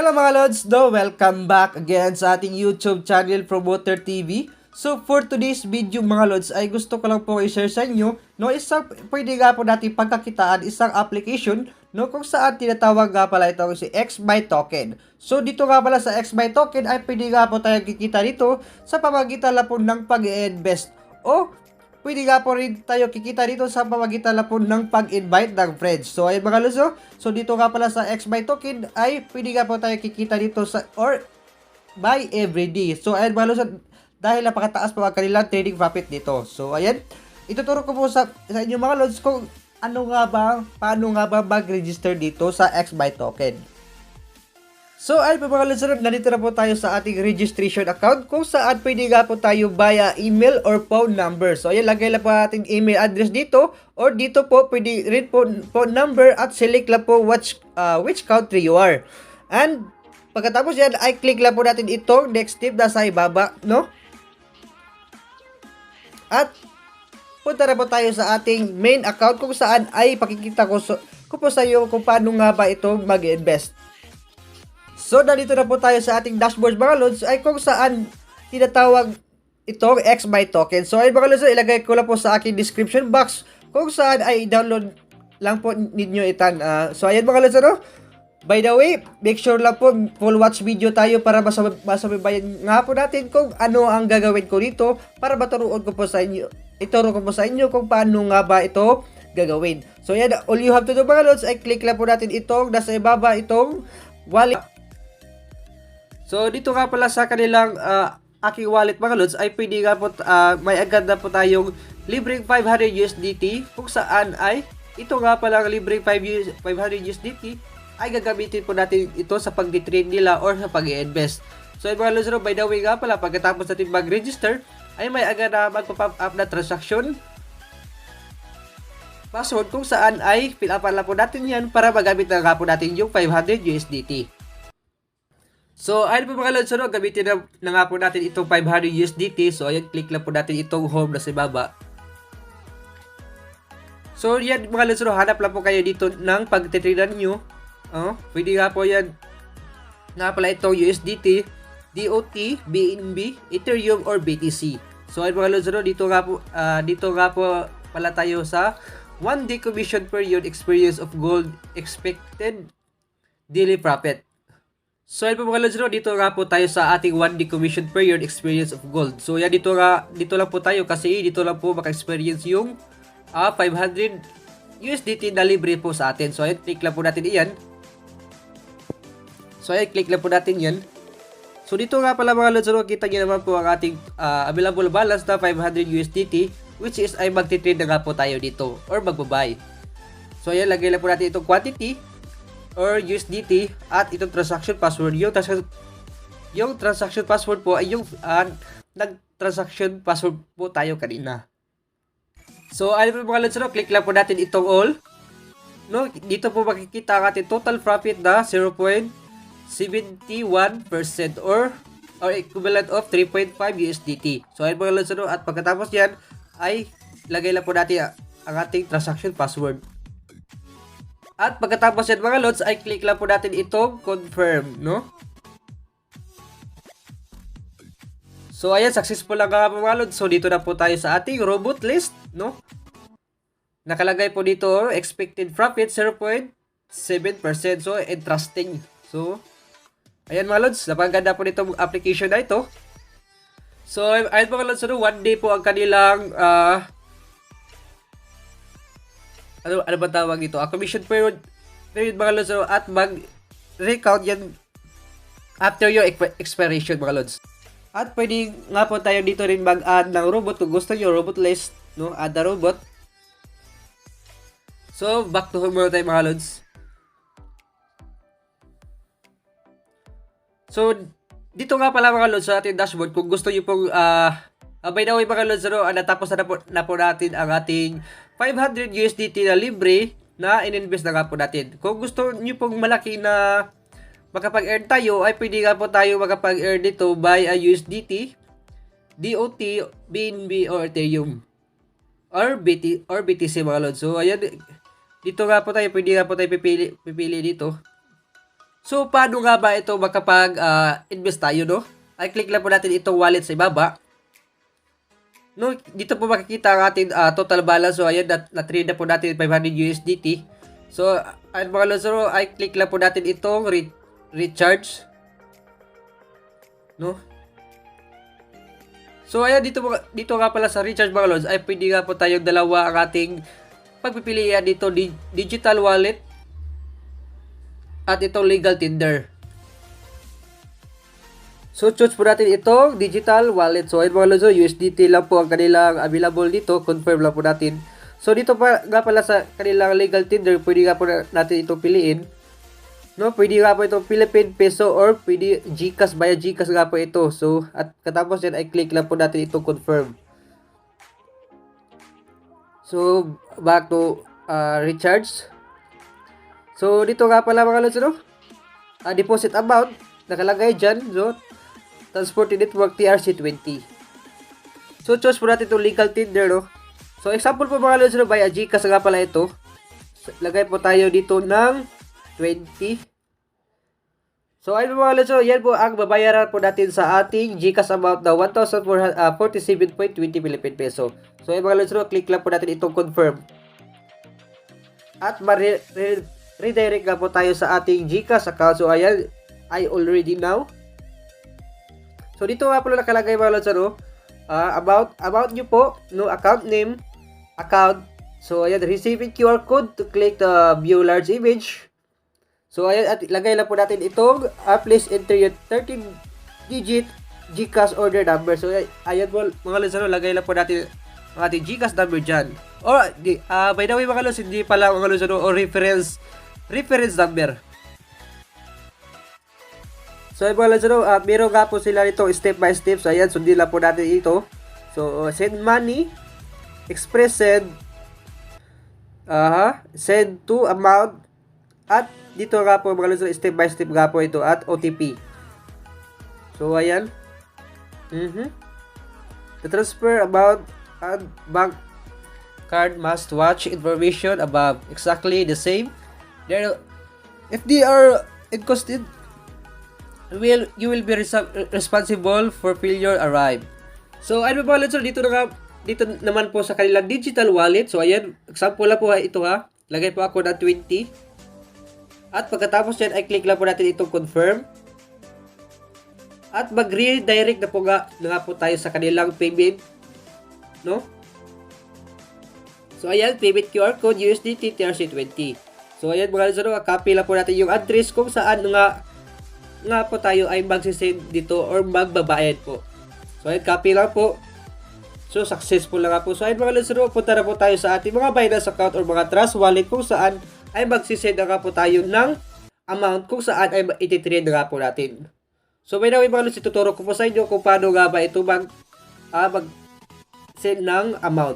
Hello mga Lods, welcome back again sa ating YouTube channel Promoter TV. So for today's video mga Lods ay gusto ko lang po i-share sa inyo pwede nga po natin pagkakitaan isang application kung saan tinatawag nga pala itong si XBuy Token. So dito nga pala sa XBuy Token ay pwede nga po tayo kikita dito sa pamagitan lang po ng pag-invest o pwede nga po rin tayo kikita dito sa pamagitan lang po ng pag-invite ng friends. So ayun mga Lods, so dito nga pala sa XBuy Token ay pwede nga po tayo kikita dito sa or buy every day. So ayun mga Lods, dahil napakataas po ang kanilang trading profit dito. So ayan, ituturo ko po sa inyo mga Lods kung paano nga ba mag-register dito sa XBuy Token. So ay po mga Lods, nandito na po tayo sa ating registration account kung saan pwede nga po tayo via email or phone number. So ayan, lagay lang po ating email address dito or dito po pwede rin po phone number at select lang po which country you are. And pagkatapos yan ay click lang po natin itong next step na sa ibaba, no? At punta na po tayo sa ating main account kung saan ay pakikita ko po sa iyo kung paano nga ba ito mag-invest. So, nandito na po tayo sa ating dashboard mga Lods ay kung saan tinatawag itong XBuy Token. So, ay mga Lods, ilagay ko lang po sa aking description box kung saan ay download lang po ninyo itan. So, ayan mga Lods, by the way, make sure lang po full watch video tayo para masabayan nga po natin kung ano ang gagawin ko dito para ituro ko po sa inyo kung paano nga ba ito gagawin. So, ayan, all you have to do mga Lods ay click lang po natin itong nasa ibaba itong wallet. So, dito nga pala sa kanilang aking wallet mga Lods ay pwede nga po, may agad na po tayong libreng 500 USDT kung saan ay ito nga pala libreng 500 USDT ay gagamitin po natin ito sa pag-trade nila or sa pag-invest. So, mga Lods, by the way nga pala, pagkatapos natin mag-register ay may agad na magpa-pop up na transaction password kung saan ay fill up lang po natin yan para magamit na nga po natin yung 500 USDT. So, ayun po mga Lods, gamitin na nga po natin itong 500 USDT. So, ayan, click lang po natin itong home na sa baba. So, yan mga Lods, hanap lang po kayo dito ng pagtitradean nyo. Pwede nga po yan. Nga pala itong USDT, DOT, BNB, Ethereum, or BTC. So, ayun mga Lods, dito nga po pala tayo sa 1 day commission period experience of gold expected daily profit. So, ayun po mga Lods, dito nga po tayo sa ating 1 day commission period experience of gold. So, yan, dito lang po tayo kasi dito lang po maka-experience yung 500 USDT na libre po sa atin. So, ayun, click lang po natin iyan. So, ayun, click lang po natin yan. So, dito nga pala mga Lods, kita nyo naman po ang ating available balance na 500 USDT which is ay magtitrade na nga po tayo dito or magbabay. So, ayun, lagay lang po natin itong quantity or USDT at itong transaction password. Yung transaction password po ay yung nag-transaction password po tayo kanina. So, ano po mga Lods, click lang po natin itong all. Dito po makikita ang ating total profit na 0.71% or equivalent of 3.5 USDT. So, ayun mga Lods, at pagkatapos yan ay lagay lang po natin ang ating transaction password. At pagkatapos yan mga Lods ay click lang po natin itong confirm, So ayan, successful lang nga mga Lods. So dito na po tayo sa ating robot list, Nakalagay po dito expected profit 0.7%. So interesting. So ayan mga Lods, napaganda po nitong application na ito. So ayan mga Lods, 1 day po ang kanilang ano ba tawag ito? A commission period mga Lods, at mag-recount yan after your expiration mga Lods. At pwede nga po tayo dito rin mag-add ng robot kung gusto nyo, robot list, add the robot. So, back to home muna tayo mga Lods. So, dito nga pala mga Lods sa ating dashboard kung gusto nyo pong by the way mga Lods, natapos na po natin ang ating 500 USDT na libre na ininvest na nga po natin. Kung gusto nyo pong malaki na makapag-earn tayo, ay pwede nga po tayo makapag-earn dito by a USDT, DOT, BNB, or Ethereum, or BTC mga Lods. So, ayan, dito nga po tayo, pwede nga po tayo pipili dito. So, paano nga ba ito makapag-invest tayo, no? Ay, click lang po natin itong wallet sa ibaba. No, dito po makikita ang ating total balance. So, ayan, na-trade na po natin 500 USDT. So, ayun mga lods, so, ay click lang po natin itong recharge. No? So, ayan, dito nga pala sa recharge mga lods, ay pwede nga po tayong dalawa ang ating pagpipilian dito, digital wallet at itong legal tender. So, choose po natin itong digital wallet. So, ayun mga lods, USDT lang po ang kanilang available dito. Confirm lang po natin. So, dito pa nga pala sa kanilang legal tender, pwede nga po natin itong piliin. No, pwede nga po itong Philippine Peso or pwede GCash, via GCash nga po ito. So, at katapos yan ay click lang po natin itong confirm. So, back to recharge. So, dito nga pala mga lods, no? Deposit amount, nakalagay dyan. So, Transport Network TRC20. So, choose po natin itong legal tender, no? So, example po mga lods, no? Via GCash nga pala ito. So, lagay po tayo dito ng 20. So, ayun mga lods, so, yan po ang babayaran po natin sa ating GCash amount na 1,447.20 Philippine Peso. So, ayun mga lods, so, click lang po natin itong confirm. At redirect nga po tayo sa ating GCash account. So, ayan, I already now. So, dito nga po nakalagay mga lods, ano, about nyo po, no, account name, account. So, ayan, receiving QR code to click the view large image. So, ayan, at lagay lang po natin itong please enter your 13-digit GCash order number. So, ayan po, mga lods, ano, lagay lang po natin ang ating GCash number dyan. Or, by the way, mga lods, hindi pala mga lods, ano, o reference number. So, mga lods, ano, meron nga po sila ito step by step. So, ayan, sundin lang po natin ito. So, send money, express send, send to amount, at dito nga po mga lods, step by step nga po ito, at OTP. So, ayan. The transfer amount and bank card must watch information above exactly the same. If they are inconsistent, you will be responsible for failure arrive. So, ano ba, so dito naman po sa kanilang digital wallet. So, ayan, example lang po ito ha. Lagay po ako ng 20. At pagkatapos yan, ay click lang po natin itong confirm. At mag-redirect na po nga po tayo sa kanilang payment. No? So, ayan, payment QR code USDT TRC20. So, ayan mga lods, copy lang po natin yung address kung saan nga po tayo ay magsisend dito or magbabayad po. So, ayan, copy lang po. So, successful lang nga po. So, ayan mga lods, punta na po tayo sa ating mga Binance account or mga Trust Wallet kung saan ay magsisend na nga po tayo ng amount kung saan ay ititrade na nga po natin. So, by the way mga lods, ituturo ko po sa inyo kung paano nga ba ito mag-send ng amount.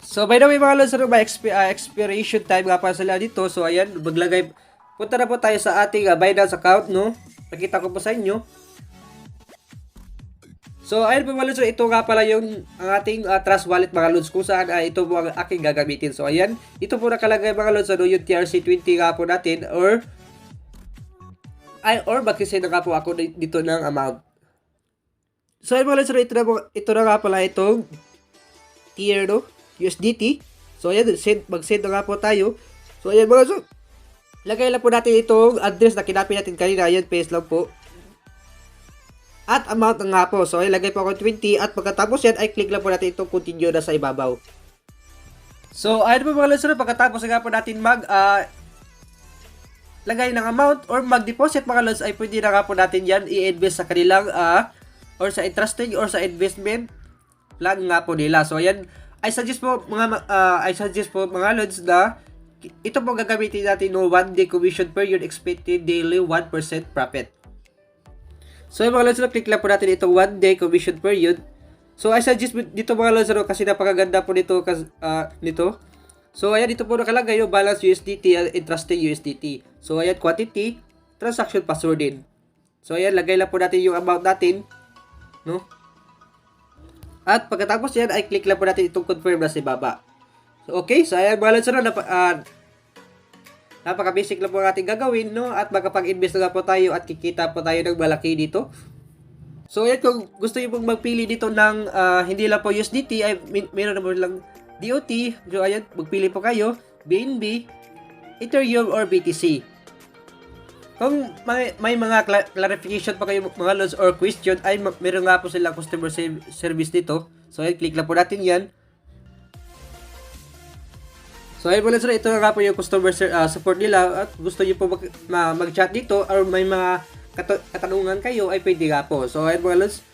So, by the way mga lods, may expiration time nga pa sila dito. So, ayan, punta na po tayo sa ating Binance account, no? Pakita ko po sa inyo. So, ayun po mga lods, ito nga pala yung ang ating Trust Wallet mga lods, kung saan ito po ang aking gagamitin. So, ayan, ito po nakalagay mga lods, ano, yung TRC20 nga po natin, or mag-send na nga po ako dito ng amount. So, ayun mga lods, ito na nga pala itong tier, no? USDT. So, ayan, mag-send na nga po tayo. So, ayan mga lods, lagay lang po natin itong address na kinapin natin kanina. Ayan, paste lang po. At amount na nga po. So, ilagay po ako 20. At pagkatapos yan, ay click lang po natin itong continue na sa ibabaw. So, ayun po mga lods, pagkatapos nga po natin lagay ng amount or mag-deposit mga lods, ay pwede na nga po natin yan i-invest sa kanilang or sa entrusting or sa investment plan nga po nila. So, ayan, I suggest po mga lods na ito po gagamitin natin no 1 day commission per yun expected daily 1% profit. So, yung mga lods, click lang po natin itong 1 day commission period. So, I suggest dito mga lods, kasi napakaganda po nito. So, ayan, dito po nakalagay yung balance USDT and entrusting USDT. So, ayan, quantity, transaction password din. So, ayan, lagay lang po natin yung amount natin. No? At pagkatapos yan, ay click lang po natin itong confirm na sa baba. So, okay. So, ayan mga lods, Napaka-basic lang po ang ating gagawin, no? At makapag-invest na po tayo at kikita po tayo ng malaki dito. So, yan, kung gusto niyo pong magpili dito ng hindi lang po USDT, ay meron naman lang DOT. So, ayan, magpili po kayo, BNB, Ethereum, or BTC. Kung may mga clarification pa kayo mga lods or question, ay meron nga po silang customer service dito. So, ayan, click lang po natin yan. So, ayun po lods, ito nga po yung customer support nila. At gusto niyo po mag-chat dito or may mga katanungan kayo, ay pwede nga po. So, ayun mga lods.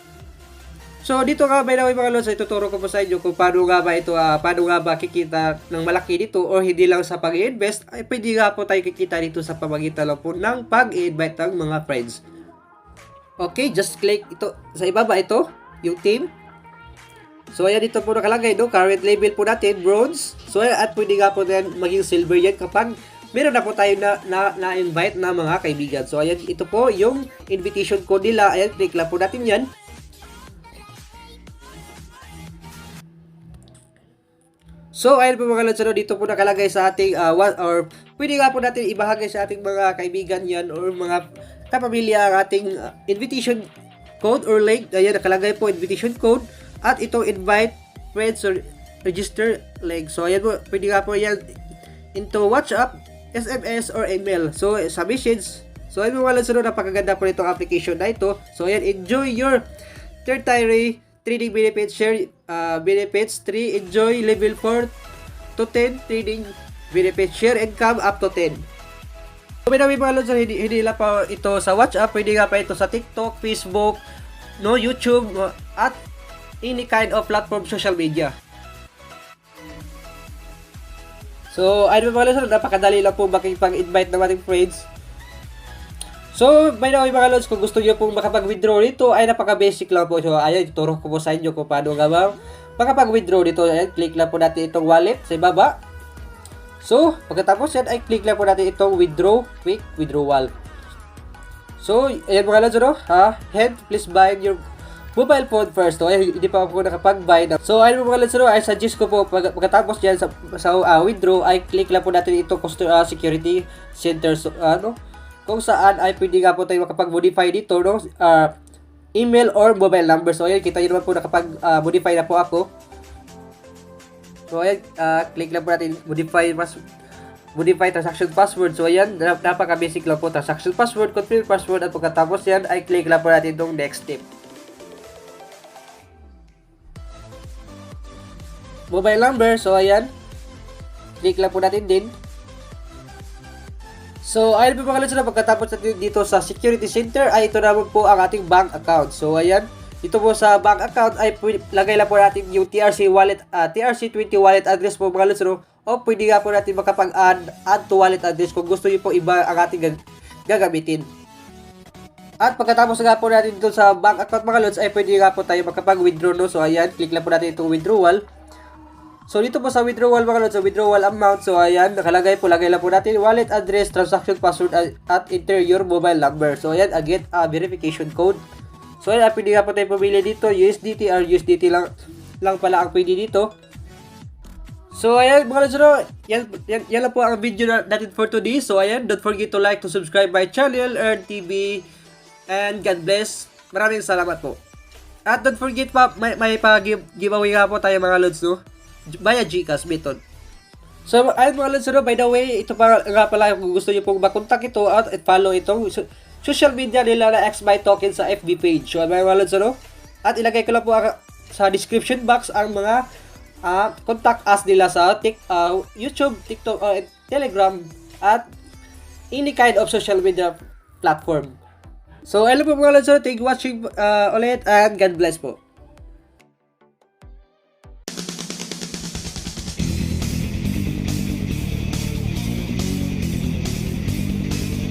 So, dito nga by the way mga lods, ay tuturo ko po sa inyo kung paano nga ba ito, paano nga ba kikita ng malaki dito or hindi lang sa pag-invest, ay pwede nga po tayo kikita dito sa pamagitan lang po ng pag-invite ng mga friends. Okay, just click ito, sa ibaba ito, yung team. So, ayan, dito po nakalagay, no? Current level po natin, bronze. So, ayan, at pwede nga po din maging silver yan kapag meron na po tayo na-invite na mga kaibigan. So, ayan, ito po yung invitation code nila. Ayan, click lang po natin yan. So, ayan po mga lods, dito po nakalagay sa ating, or pwede nga po natin ibahagi sa ating mga kaibigan yan or mga kapamilya ang ating invitation code or link. Ayan, nakalagay po invitation code at itong invite friends or register link. So, ayan po, pwede nga po yan into WhatsApp, SMS, or email. So, sa message. So, ayun mga lods, napakaganda po nitong application na ito. So, ayan, enjoy your tertiary trading benefits, share benefits. 3, enjoy level 4 to 10 trading benefits, share income up to 10. So, may mga lods, hindi lang pa ito sa WhatsApp, pwede nga pa ito sa TikTok, Facebook, no, YouTube, at any kind of platform social media. So, ayun mga lods, napakadali lang po makipag-invite ng ating friends. So, by the way mga lods, kung gusto nyo pong makapag-withdraw dito, ay napaka-basic lang po. So, ayun, ituro ko po sa inyo kung paano nga ba makapag-withdraw dito. Ayan, click lang po natin itong wallet sa ibaba. So, pagkatapos yan, ay click lang po natin itong withdraw, quick withdrawal. So, ayan mga lods, head, please buy your mobile phone first. So, ay, hindi pa ako nakapag-buy na. So, ayun mga lods, I suggest ko po, pagkatapos dyan sa withdraw, ay click lang po natin itong security center. So, kung saan ay pwede nga po tayo makapag-modify dito, no? Email or mobile number. So, ayan, kita nyo naman po nakapag-modify na po ako. So, ayan, click lang po natin modify transaction password. So, ayan, napaka-basic lang po. Transaction password, confirm password, at pagkatapos yan, ay click lang po natin itong next step. Mobile number. So, ayan, click lang po natin din. So, ayun po mga lods, pagkatapos natin dito sa security center, ay ito naman po ang ating bank account. So, ayan, dito po sa bank account ay lagay lang po natin yung TRC wallet, TRC20 wallet address po mga lods, no? O pwede nga po natin makapag-add to wallet address kung gusto nyo po iba ang ating gagamitin. At pagkatapos nga po natin dito sa bank account mga lods, ay pwede nga po tayo makapag-withdraw, no? So, ayan, click lang po natin itong withdrawal. So, dito po sa withdrawal mga lods, so withdrawal amount. So, ayan, nakalagay po, lagay lang po natin wallet address, transaction password, at enter your mobile number. So, ayan, get a verification code. So, ayan, pwede nga po tayo pumili dito, USDT or USDT lang pala ang pwede dito. So, ayan mga lods, yan lang po ang video natin for today. So, ayan, don't forget to like, to subscribe my channel, Earn TV, and God bless. Maraming salamat po. At don't forget pa, may pa-giveaway nga po tayo mga lods, no? Via GCash method. So, ayun mga lods, by the way, ito pa nga pala kung gusto nyo pong makontak ito at follow itong social media nila na XBuy Token sa FB page. So, mga lods, at ilagay ko lang po sa description box ang mga contact us nila sa YouTube, TikTok, Telegram, at any kind of social media platform. So, ayun po mga lods, thank you watching ulit, and God bless po.